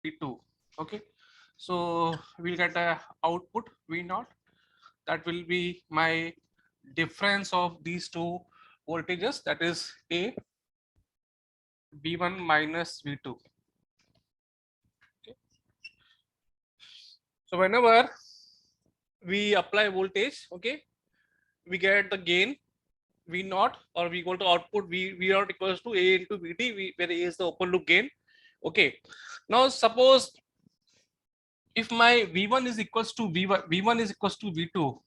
V2. Okay, so we'll get a output V0. That will be my difference of these two voltages, that is A V1 minus V2. Okay. So whenever we apply voltage, okay, we get the gain V0, or we go to output V0 equals to A into VT, where A is the open loop gain. Okay, now suppose if my V1 is equals to V1 is equals to V2.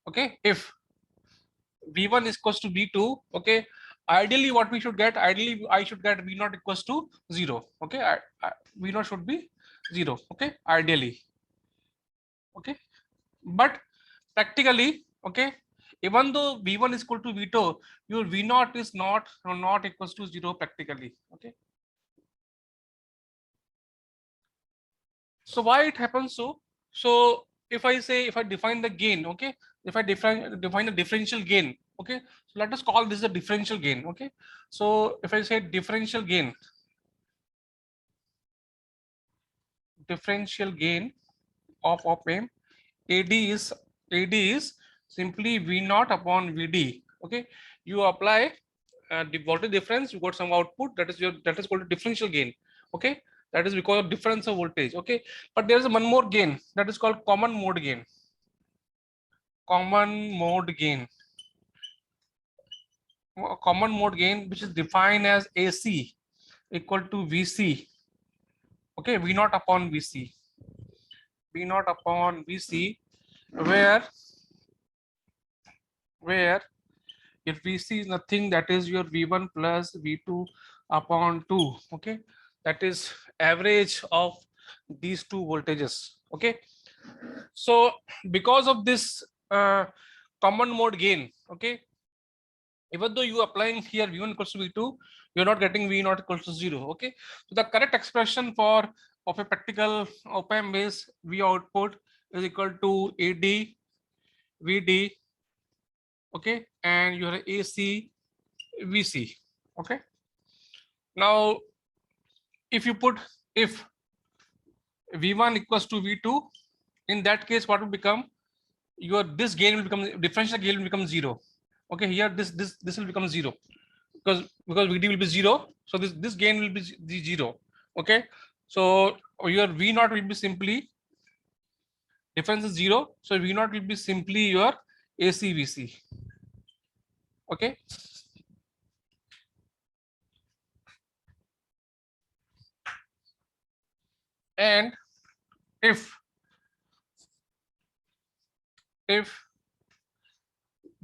Okay, if V1 is equals to V2, okay, ideally what we should get, ideally I should get V0 equals to 0. Okay, V0 should be 0. Okay, ideally. Okay, but practically, okay, even though V1 is equal to V2, your V0 is not equals to 0 practically. Okay, so why it happens so? So if I say, if I define the gain, okay, if I define the differential gain, okay, so let us call this the differential gain. Okay, so if I say differential gain of op-amp, AD is simply V0 upon VD. Okay, you apply the voltage difference, you got some output, that is called a differential gain. Okay, that is because of difference of voltage. Okay, but there is one more gain, that is called common mode gain. Common mode gain, which is defined as AC equal to VC. Okay, V0 upon VC. V0 upon VC, where if VC is nothing, that is your V1 plus V2 upon 2. Okay, that is average of these two voltages. Okay, so because of this common mode gain, okay, even though you are applying here V1 equals to V2, you're not getting V0 equals to 0. Okay, so the correct expression of a practical op-amp is V output is equal to AD VD, okay, and your AC VC. Okay, now if you put, if V1 equals to V2, in that case what will become, your this gain will become, differential gain will become 0. Okay, here this will become 0, because VD will be 0, so this gain will be 0. Okay, so your V0 will be simply, difference is 0, so V0 will be simply your ACVC. Okay, and if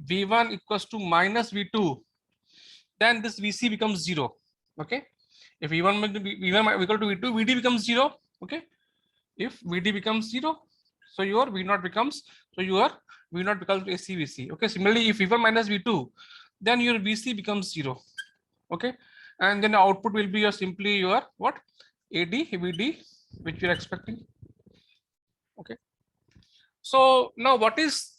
V1 equals to minus V2, then this VC becomes 0. Okay, if V1 equal to V2, VD becomes 0. Okay, if VD becomes 0, so your V0 becomes, ACVC. Okay, similarly if V1 minus V2, then your VC becomes 0. Okay, and then the output will be simply your what, AD VD, which we are expecting. Okay, so now what is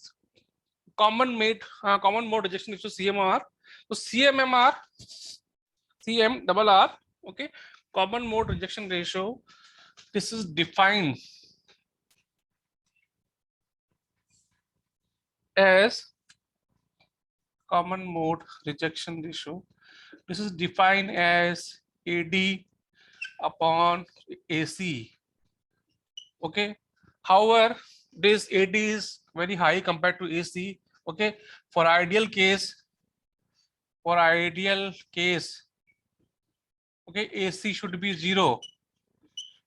common mode rejection ratio, CMR? So CMR, okay, common mode rejection ratio, this is defined as common mode rejection ratio. This is defined as AD upon AC. Okay, however, this AD is very high compared to AC. Okay, for ideal case, okay, AC should be 0.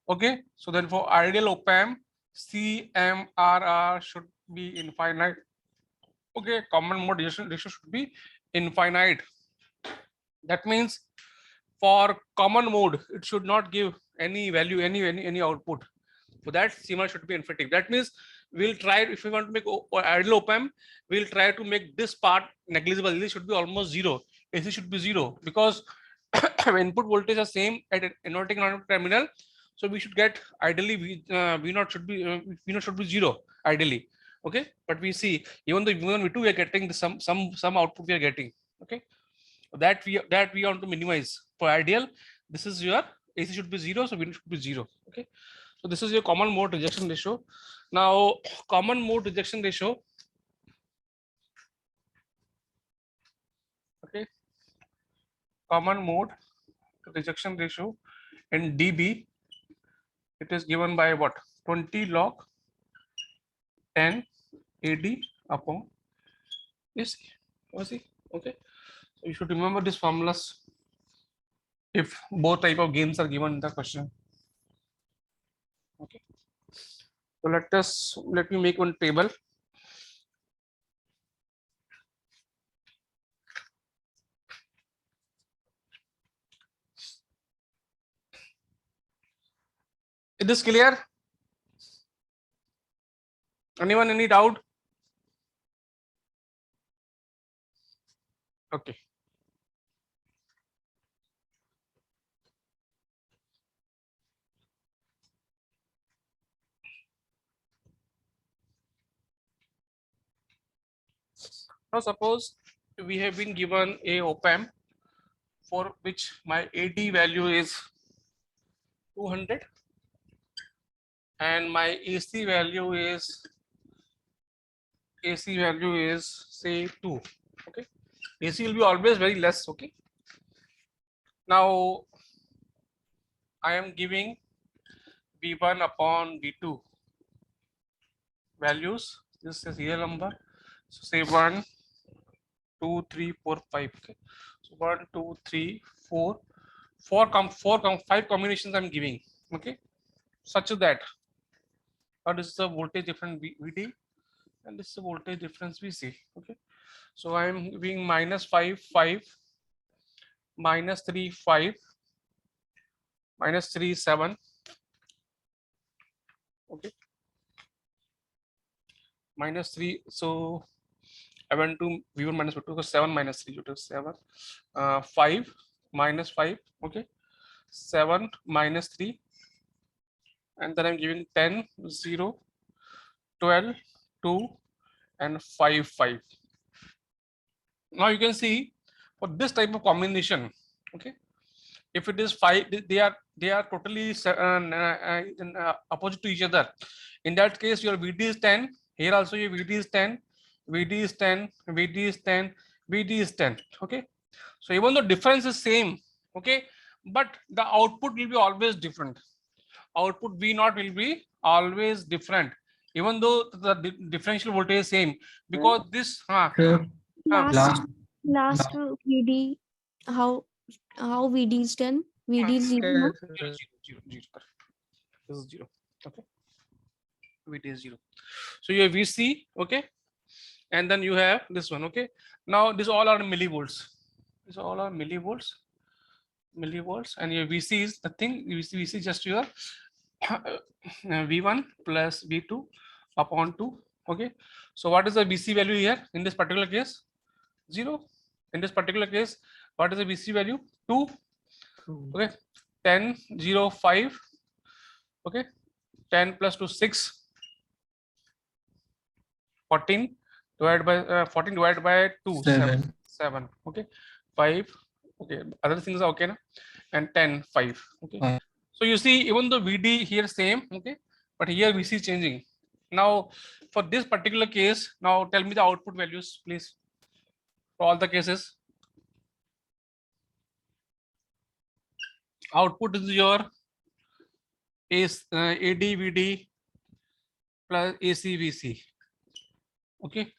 Okay, so then for ideal op-amp, CMRR should be infinite. Okay, common mode rejection ratio should be infinite. That means for common mode, it should not give any value, any output. For that, CMRR should be infinite. That means we'll try, if we want to make ideal op-amp, we'll try to make this part negligible. This should be almost 0. AC should be 0, because input voltage are same at inverting and non-inverting terminal. So we should get, ideally V0 should be 0 ideally. Okay, but we see even though V1 V2 we are getting some output we are getting. Okay, that we want to minimize. For ideal, this is your AC should be 0, so VD should be 0. Okay, so this is your common mode rejection ratio. Now, common mode rejection ratio. Okay, common mode rejection ratio in dB, it is given by what? 20 log 10 AD upon AC. Okay, so you should remember these formulas if both type of gains are given in the question. Okay, so let me make one table. Is this clear? Anyone any doubt? Okay. Now suppose we have been given a op-amp for which my AD value is 200 and my AC value is say 2. Okay, AC will be always very less. Okay, now I am giving V1 upon V2 values. This is real number. So say 1, 2, 3, 4, 5. Okay, so 1, 2, 3, 4, 5 combinations I'm giving. Okay, such that what is the voltage difference VD and this is the voltage difference VC. Okay, so I am giving minus 5, 5, minus 3, 5, minus 3, 7. Okay, minus 3. So I went to V1 minus V2 because 7 minus 3 to 7. 5 minus 5. Okay, 7 minus 3. And then I'm giving 10, 0, 12, 2, and 5, 5. Now you can see for this type of combination, okay, if it is 5, they are totally opposite to each other. In that case, your VD is 10. Here also your VD is 10, VD is 10, VD is 10, VD is 10. Okay, so even though difference is same, okay, but the output will be always different. Output V0 will be always different, even though the differential voltage is same, because this Last VD, how VD is 10? VD is 0, no? 0, 0, 0, 0. This is 0. Okay, VD is 0. So you have VC, okay, and then you have this one. Okay, now these all are millivolts. These all are millivolts, and your VC is nothing. VC is just your V1 plus V2 upon 2. Okay, so what is the VC value here in this particular case? 0. In this particular case, what is the VC value? 2. Okay, 10, 0, 5. Okay, 10 plus 2, 6. 14 divided by 14 divided by 2, 7. Okay, 5. Okay, other things are okay na? And 10, 5. Okay, so you see, even though VD here same, okay, but here VC is changing. Now for this particular case, now tell me the output values, please, for all the cases. Output is your AD-VD plus AC-VC. Okay,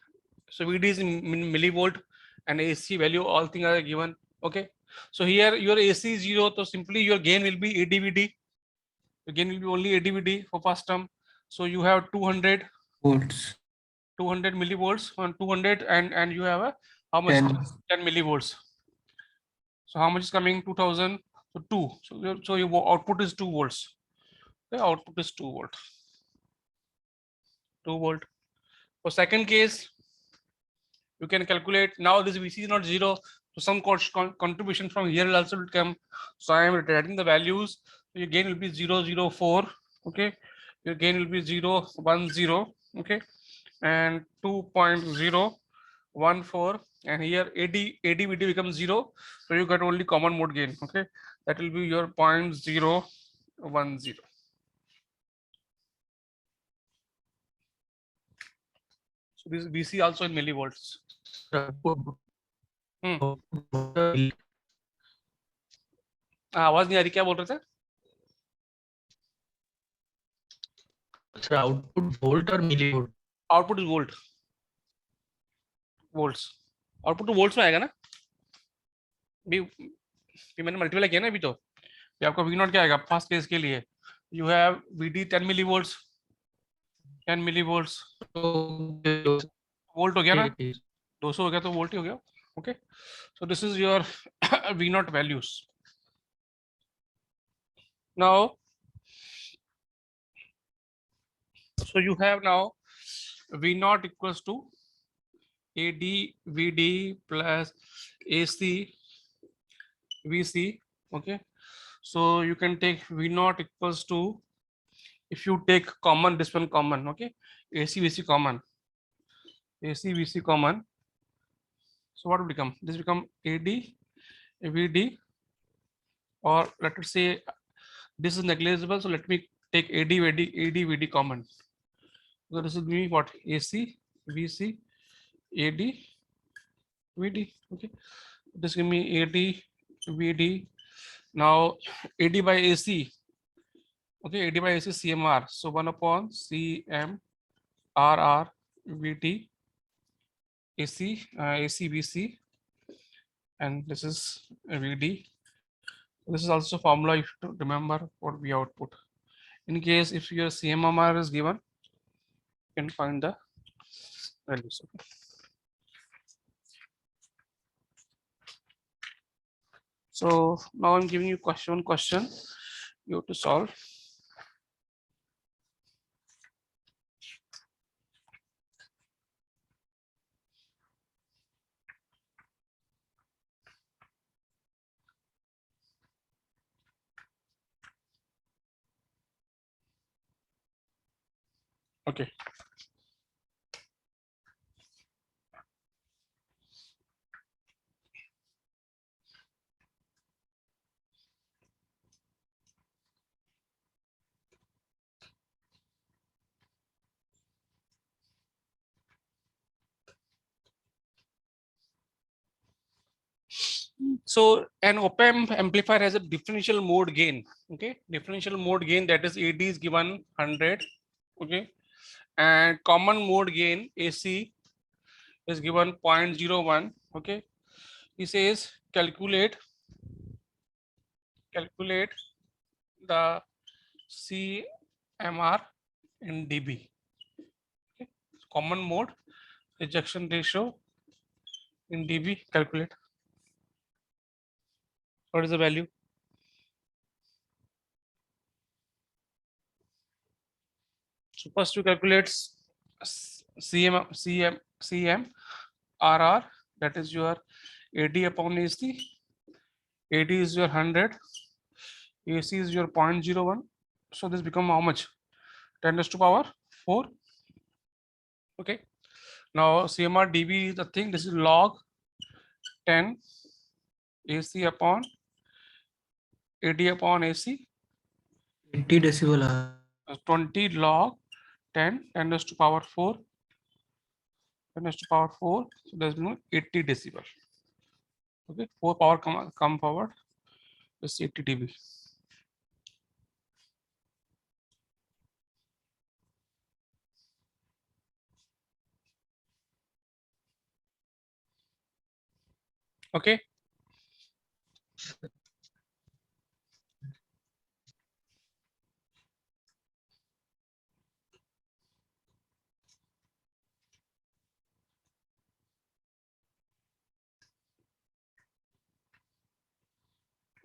so VD is in millivolt and AC value, all things are given. Okay, so here your AC is 0, so simply your gain will be AD-VD. Your gain will be only AD-VD for first term. So you have 200 volts, 200 millivolts on 200, and you have a how much? 10 millivolts. So how much is coming? 2000. So 2. So your output is 2 volts. The output is 2 volt. 2 volt. For second case, you can calculate. Now this VC is not 0, so some contribution from here will also come. So I am writing the values. So your gain will be 0, 0, 4. Okay, your gain will be 0, 1, 0. Okay, and 2.014, and here AD-VD becomes 0, so you get only common mode gain. Okay, that will be your 0.010. So this VC also in millivolts. आवाज नहीं आ रही, क्या बोल रहे थे? Sir output volt और millivolt. Output is volt, volts, output तो volts में आएगा ना भी मैंने मल्टीप्लाई किया ना अभी, तो ये आपका V0 क्या आएगा फर्स्ट केस के लिए? यू हैव VD 10 मिलीवोल्ट्स, 10 मिलीवोल्ट्स वोल्ट हो गया ना, 200 हो गया तो वोल्ट ही हो गया. Okay, so this is your V0 values. Now, so you have now V0 equals to AD VD plus AC VC. Okay, so you can take V0 equals to, if you take common, this one common, okay, AC VC common, AC VC common, so what will become? This become AD VD, or let us say this is negligible, so let me take AD VD common. So this will be what? AC VC AD VD. Okay, this give me AD VD. Now AD by AC. Okay, AD by AC CMR. So 1 upon CM RR VT AC AC VC, and this is VD. This is also formula if to remember what we output. In case if your CMR is given, you can find the values. Okay. So now I'm giving you question you have to solve. Okay. So an op-amp amplifier has a differential mode gain. Okay, differential mode gain, that is AD is given 100. Okay, and common mode gain AC is given 0.01. Okay, he says calculate the CMR in dB. Okay, common mode rejection ratio in dB, calculate. What is the value? So first you calculate CM RR, that is your AD upon AC. AD is your 100, AC is your 0.01. So this become how much? 10 raised to power 4. Okay. Now CMR dB is the thing. This is log 10 AC upon AD upon AC. 20 decibel. 20 log 10 raised to power 4. 10 raised to power 4. So that's 80 decibel. Okay. 4 power come forward. It's 80 dB. Okay.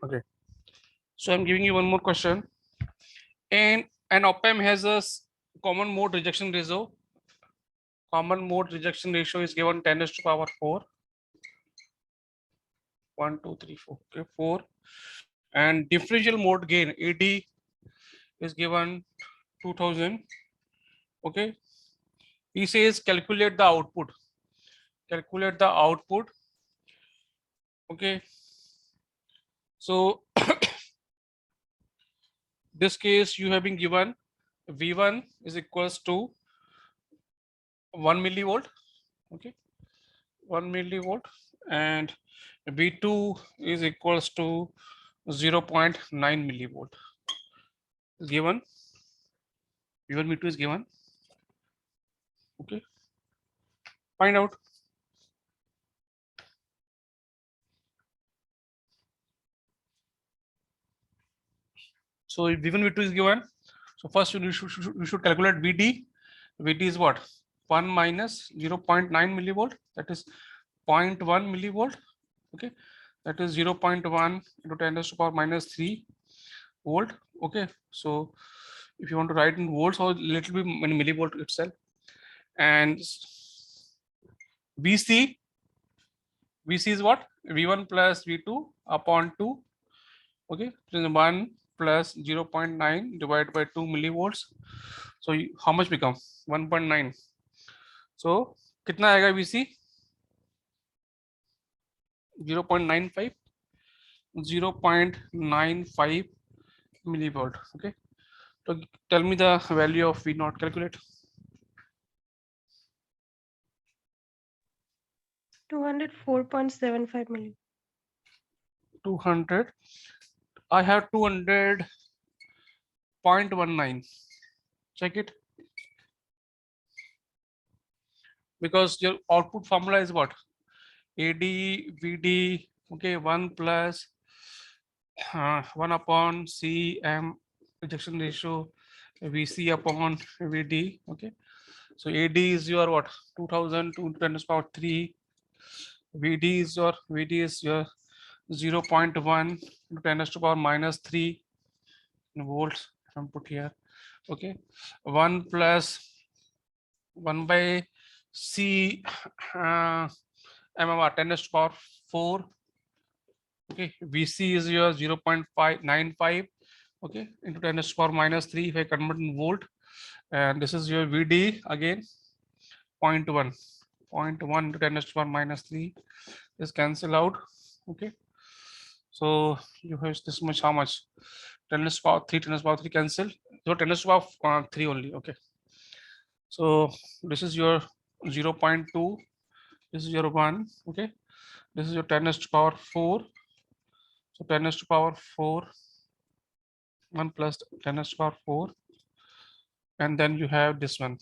Okay. So I'm giving you one more question. And an op-amp has a common mode rejection ratio. Common mode rejection ratio is given 10 raised to power 4. 1, 2, 3, 4. Okay, 4. And differential mode gain AD is given 2000. Okay. He says calculate the output. Calculate the output. Okay. So this case you have been given V1 is equals to 1 millivolt, okay, 1 millivolt, and V2 is equals to 0.9 millivolt is given. V1 V2 is given, okay, find out. So V1 V2 is given. So first you should calculate VD. VD is what? 1 minus 0.9 millivolt, that is 0.1 millivolt, okay, that is 0.1 into 10 raised to power minus 3 volt, okay. So if you want to write in volts or little bit in millivolt itself, and VC is what? V1 plus V2 upon 2, okay, so 1 plus 0.9 divided by 2 millivolts. So how much become 1.9? So कितना आएगा VC? 0.95 millivolt, okay. So tell me the value of V naught, calculate. 204.75 million. 200. I have 200.19. Check it. Because your output formula is what? AD VD, okay, 1 plus 1 upon CM rejection ratio VC upon VD, okay. So AD is your what? 2000 to 10 to the power 3. VD is your 0.1 to 10 to the power minus 3 volts. I'm put here, okay. 1 plus 1 by C MMR 10 to the power 4. Okay, VC is your 0.595, okay, into 10 to the power minus 3 if I convert in volt, and this is your VD again 0.1 into 10 to the power minus 3 is cancel out, okay. So you have this much, how much? 10 to the power 3, 10 to the power 3 cancel, so 10 to the power 3 only, okay. So this is your 0.2, this is your 1, okay, this is your 10 to the power 4. So 10 to the power 4, 1 plus 10 to the power 4, and then you have this one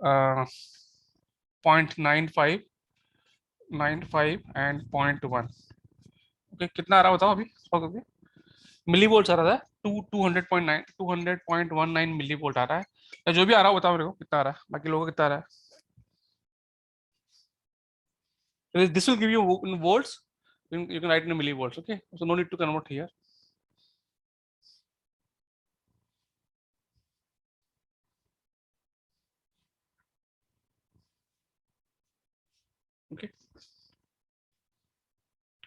0.95, 95 and 0.1, okay. कितना आ रहा बताओ अभी solve करके? Millivolt आ रहा था 200.19 millivolt आ रहा है, या जो भी आ रहा हो बताओ मेरे को कितना आ रहा है, बाकी लोगों को कितना आ रहा है. This will give you in volts, you can write in millivolts, okay, so no need to convert here. Okay,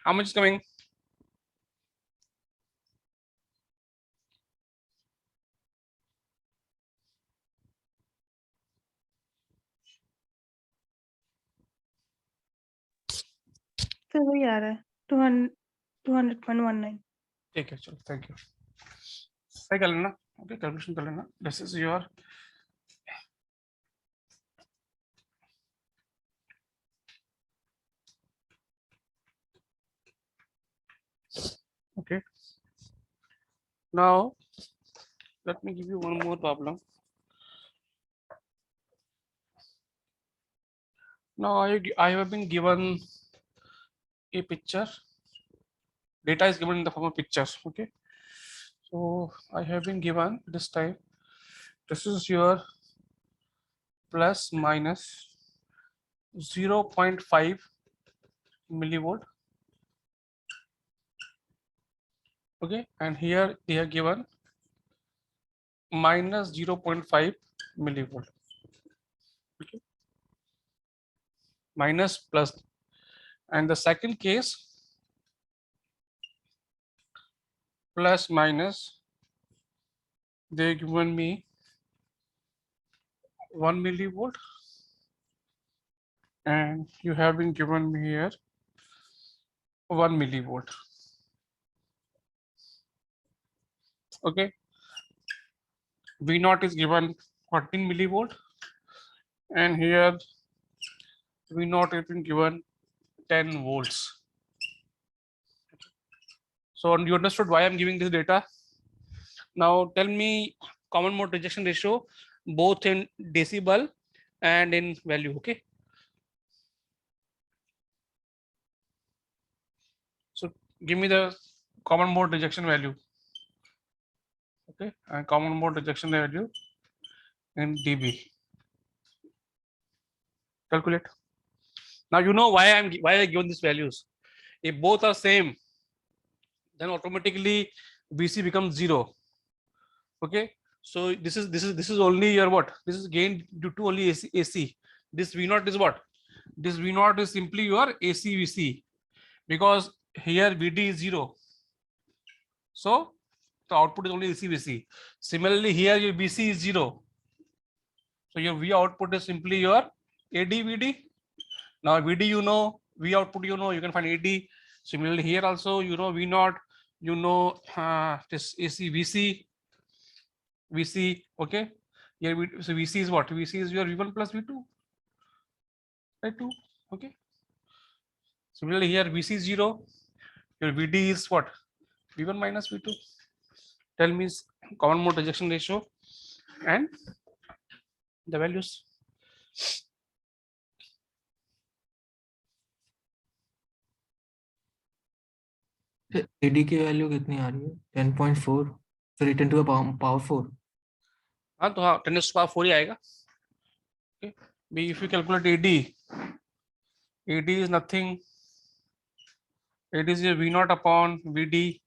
how much is coming? फिर वही आ रहा है 200.19. ठीक है चलो, थैंक यू. सही कर लेना, ओके, कैलकुलेशन कर लेना. This is your okay. Now let me give you one more problem. Now I have been given a picture. Data is given in the form of pictures, okay. So I have been given this time, this is your plus minus 0.5 millivolt, okay, and here they are given minus 0.5 millivolt, okay, minus plus. And the second case, plus minus, they given me 1 millivolt, and you have been given me here 1 millivolt, Okay, V naught is given 14 millivolt, and here V naught has been given 10 volts. So you understood why I'm giving this data. Now tell me common mode rejection ratio both in decibel and in value. Okay, so give me the common mode rejection value. Okay, and common mode rejection value in dB. Calculate. Now you know why I given these values. If both are same, then automatically VC becomes 0. Okay, so this is only your what? This is gain due to only AC. This V naught is what? This V naught is simply your AC VC, because here VD is 0. So the output is only AC VC. Similarly, here your VC is 0. So your V output is simply your AD VD. Now VD you know, V output you know, you can find AD. Similarly here also you know V naught, you know this AC VC. Okay, here so VC is what? VC is your V1 plus V2, right? 2. Okay. Similarly here VC is 0, your VD is what? V1 minus V2. Tell me common mode rejection ratio and the values. AD की value कितनी आ रही है 10.4 फिर 10 to the power 4 हाँ तो हाँ 10 to the power 4 ही आएगा. Okay. If you calculate AD is nothing. AD is V naught upon VD.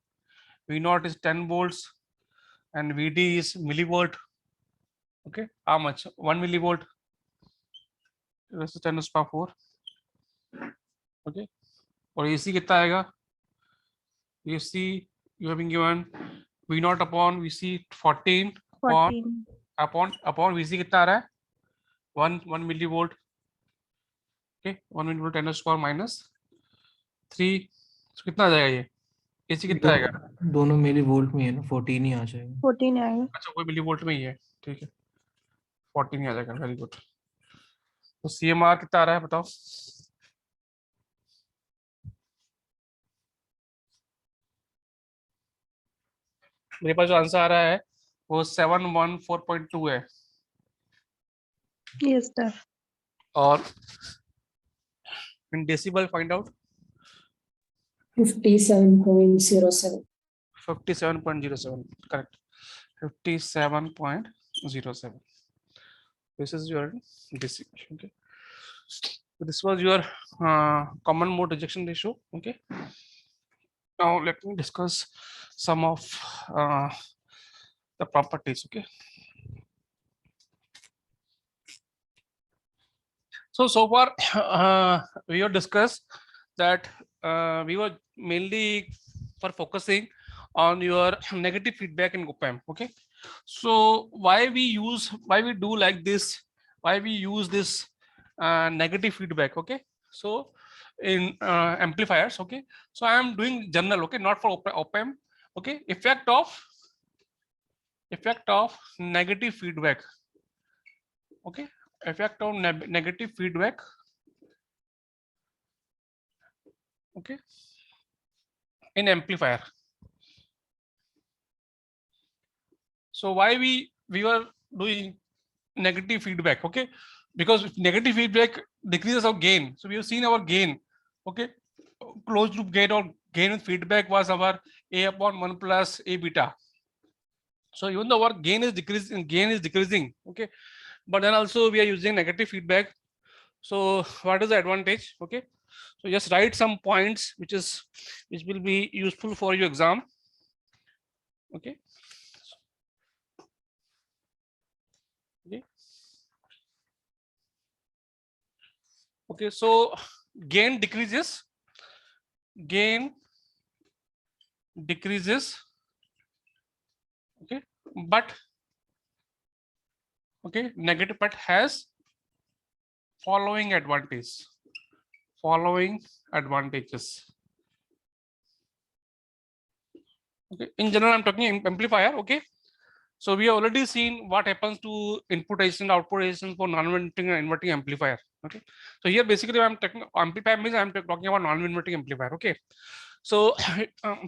V naught is 10 volts and VD is millivolt. Okay, how much? 1 millivolt. This is 10 to the power 4. Okay, और AC कितना आएगा? AC you have been given V naught upon VC 14 upon VC कितना आ रहा है? 1 millivolt. Okay, 1 millivolt 10 to the power minus 3. So कितना आ जाएगा ये? AC कितना आएगा? दोनों मिली वोल्ट में है ना 14 ही आ जाएगा 14 आएगा. अच्छा कोई मिलीवोल्ट में ही है. ठीक है, 14 ही आ जाएगा. Very good. तो CMR कितना आ रहा है बताओ? मेरे पास जो आंसर आ रहा है वो 714.2 है. Yes, sir. और इन decibel find out 57.07. 57.07. Correct, 57.07. This is your decibel. Okay, so this was your common mode rejection ratio. Okay, now let me discuss some of the properties. Okay, so far we have discussed that we were mainly for focusing on your negative feedback in op-amp. Okay, so why we do like this, why we use this negative feedback. Okay, so in amplifiers. Okay, so I am doing general. Okay, not for op-amp. Okay, effect of negative feedback. Okay, effect of negative feedback. Okay, in amplifier. So why we were doing negative feedback? Okay, because negative feedback decreases our gain. So we have seen our gain. Okay, closed loop gain or gain with feedback was our A upon 1 plus A beta. So even though our gain is decreasing, okay, but then also we are using negative feedback. So what is the advantage? Okay, so just write some points which will be useful for your exam. Okay, okay, so gain decreases, okay, but okay, negative but has following advantages. Okay, in general I'm talking amplifier. Okay, so we have already seen what happens to input resistance, output resistance for non-inverting and inverting amplifier. Okay, so here basically I'm talking amplifier means I'm talking about non-inverting amplifier. Okay, so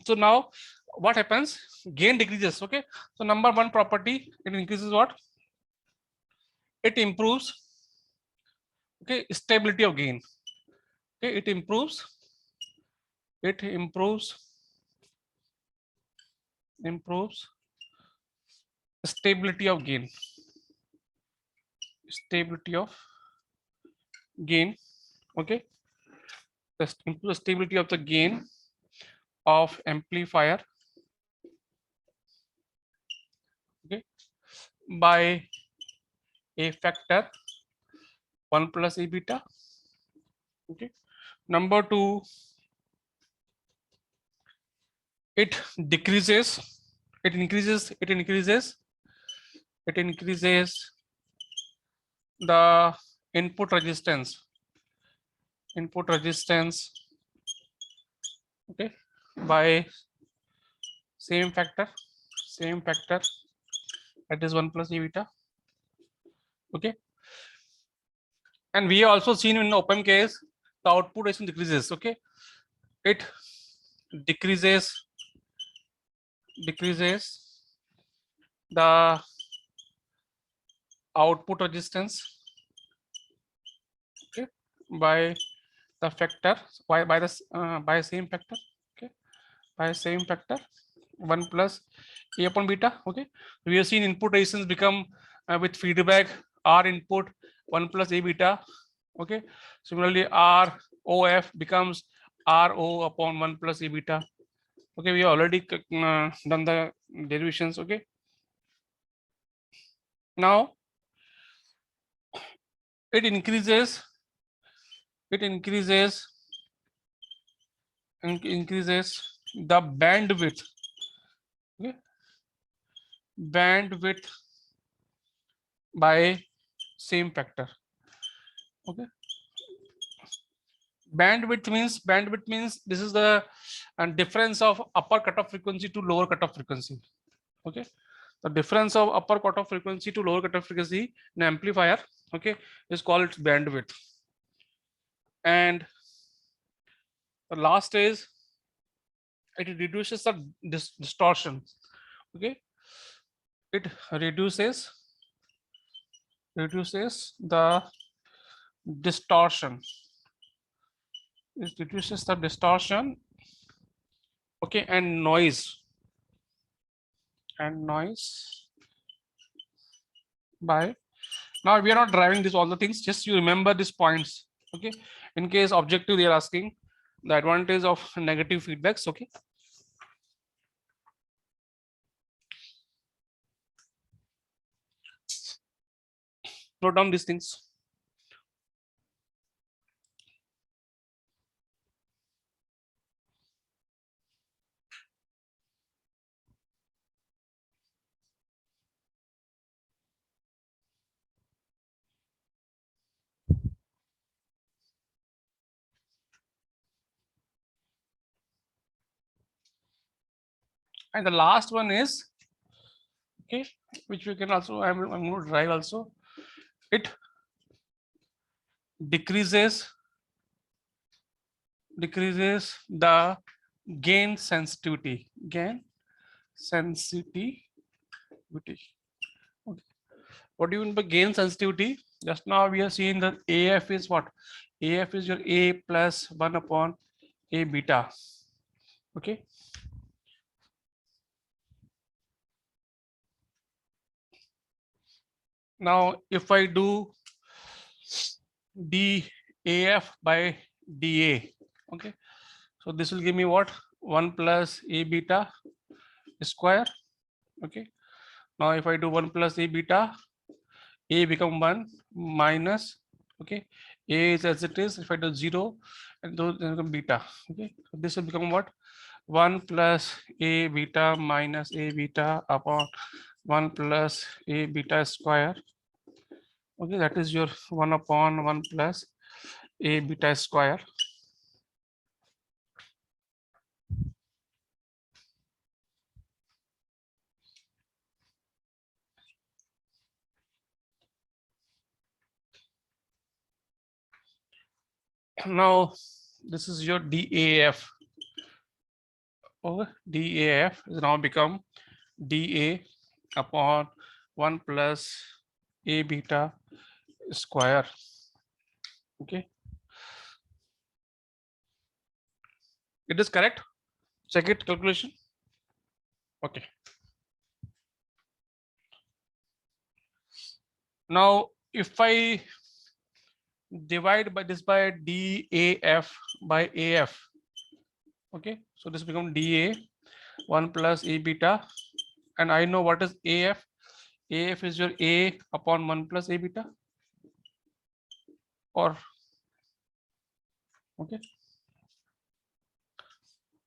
so now what happens? Gain decreases. Okay, so number one property, it increases what? It improves, okay, stability of gain. Okay, it improves stability of gain, stability of gain. Okay, improves stability of the gain of amplifier. Okay, by a factor 1 plus a beta. Okay, number two, it decreases, it increases the input resistance, okay, by same factor, that is 1 plus a beta. Okay, and we have also seen in open case the output resistance decreases. Okay, it decreases the output resistance, okay, by the factor by same factor. Okay, by same factor 1 plus a upon beta. Okay, we have seen input resistance become with feedback R input 1 plus a beta. Okay, similarly R OF becomes RO upon 1 plus a beta. Okay, we have already done the derivations. Okay, now it increases the bandwidth. Okay, bandwidth by same factor. Okay, bandwidth means this is the difference of upper cutoff frequency to lower cutoff frequency. Okay, the difference of upper cutoff frequency to lower cutoff frequency in amplifier, okay, is called bandwidth. And the last is it reduces the distortion. Okay, it reduces the distortion. It reduces the distortion, okay, and noise by, now we are not driving this all the things, just you remember these points. Okay, in case objective they are asking the advantage of negative feedbacks. Okay, note down these things. And the last one is, okay, which we can also, I'm going to drive also, it decreases the gain sensitivity. Okay. What do you mean by gain sensitivity? Just now we have seen that AF is what? AF is your A plus 1 upon A beta. Okay. Now if I do DAF by DA, okay, so this will give me what? 1 plus A beta square. Okay, now if I do 1 plus A beta, A become 1 minus, okay, A is as it is. If I do 0 and those become beta. Okay, so this will become what? 1 plus A beta minus A beta upon 1 plus A beta square. Okay, that is your 1 upon 1 plus A beta square. Now this is your DAF. DAF is now become DA upon 1 plus A beta square. Okay, it is correct. Check it, calculation. Okay. Now if I divide by this by DAF by AF, okay, so this become DA 1 plus A beta, and I know what is AF. AF is your A upon 1 plus A beta, or okay.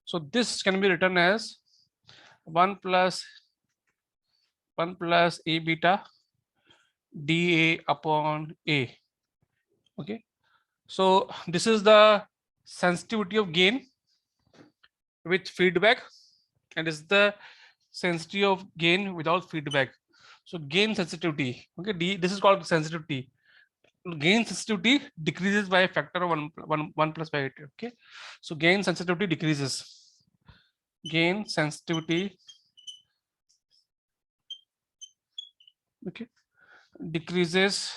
So this can be written as 1 plus A beta dA upon A. Okay, so this is the sensitivity of gain with feedback, and is the sensitivity of gain without feedback. So gain sensitivity, okay, this is called sensitivity. Gain sensitivity decreases by a factor of 1 plus by 8. Okay, so gain sensitivity decreases. Gain sensitivity, okay, decreases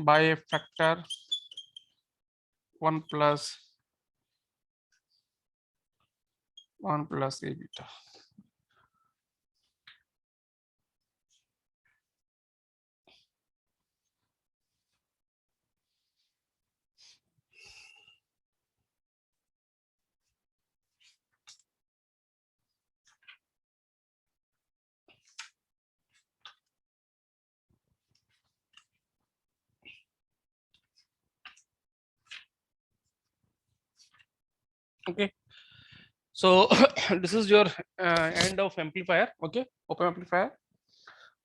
by a factor 1 plus A beta. Okay, so this is your end of amplifier. Okay, open amplifier.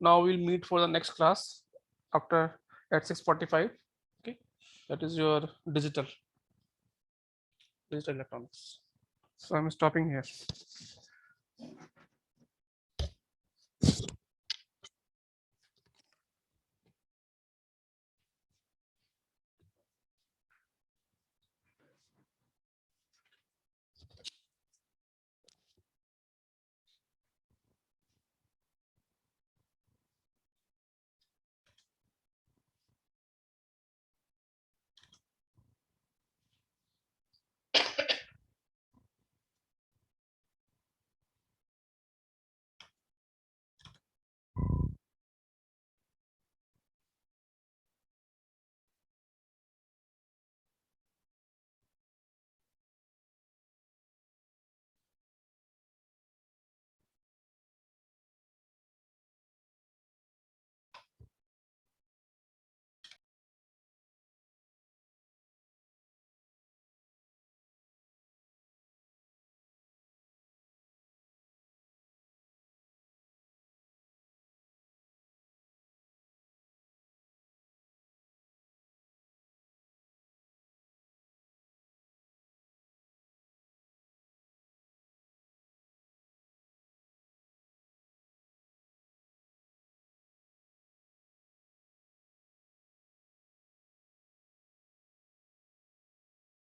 Now we'll meet for the next class after at 6:45. Okay, that is your digital electronics. So I'm stopping here.